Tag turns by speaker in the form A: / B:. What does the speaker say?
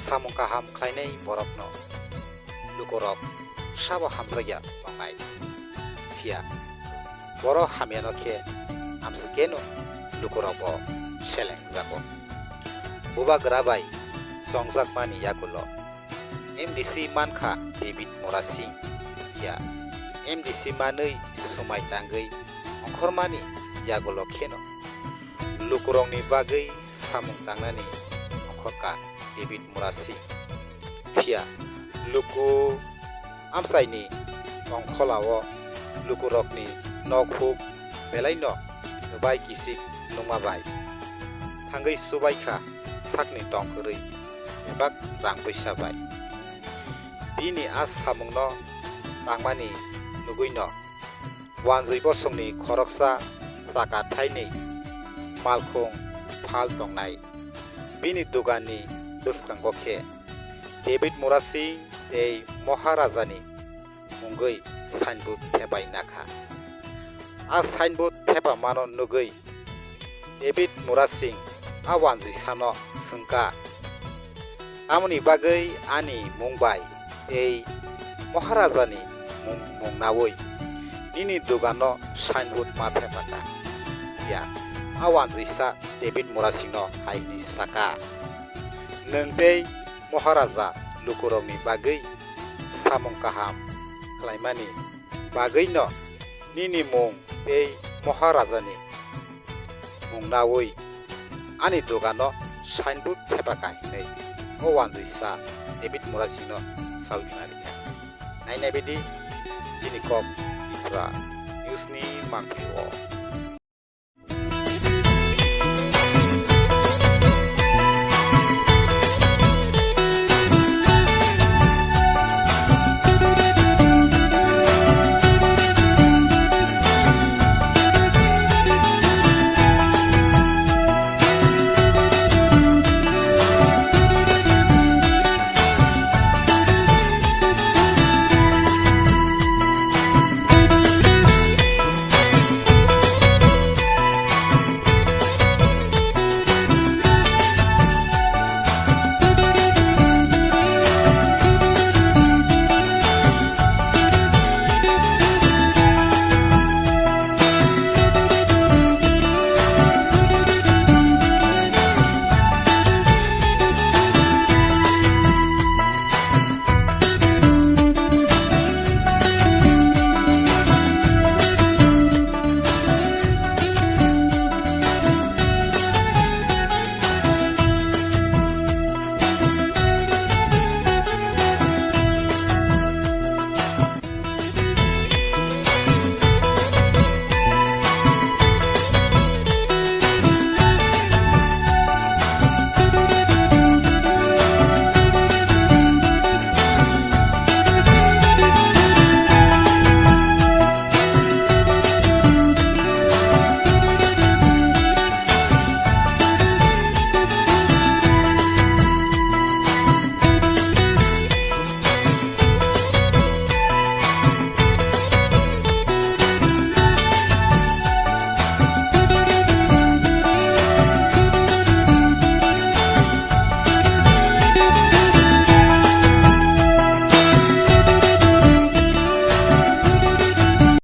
A: samung kaham khlainai borokno lukorok sabo hamjagya tongnai thia boro hamiano khe amsukeno lukorok bo seleng jago bubagra bai songjakmani yagulo MDC mankha David murashing ya MDC manui sumai tangei ongkhormani yagulo kheno lukurongni bagui samung tangnani ongkhorka David murashing thia luku amsaini ongkholao lukurokni nokhuk belaino bai kisik nungmabai thangei subaikha sakni tongkhorui ebak rang paisabai bini as samungno tangmani nuguino wanjui bosongni khoroksa saka thaini malkhung phal tongnai bini dugani duskango khe David murashing ei Maharajani mungwi signboard thebai nakha a signboard theba mano nugui David murashing a wanjui sano sungka amoni bagui ani mungbai ei Maharajani mungnawoi nini dugano signboard ma thebata ya a wanjui sa David murashing no haini saka nungtei Maharaja lukurokni bagui samung kaham khlaimani bagui no nini mung ei Maharajani mungnawoi ani dugano signboard thebakai nei o wanjui sa David murashing no saudinari nainai bedi jinikok ifra news ni mangpio